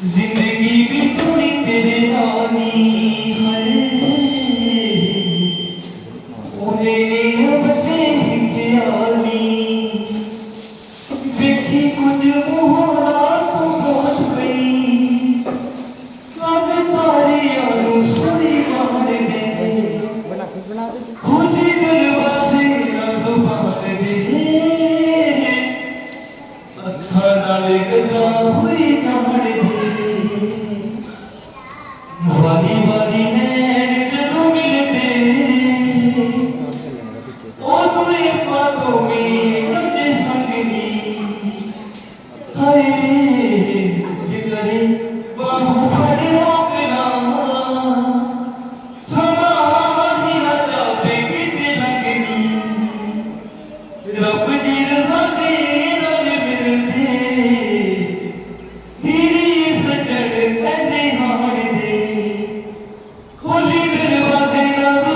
जिंदगी भी थोड़ी तेरे नानी है उन्हें अब ख्याली देखी कुछ मुहारा तो बहुत गई अब तारियां सुनी मार दे खुशी दरवाजे ना जुबान दे अखा नाल गजा हुई जान दे वाली वाली नैन जदों मिलदे ओ तुरे पातों में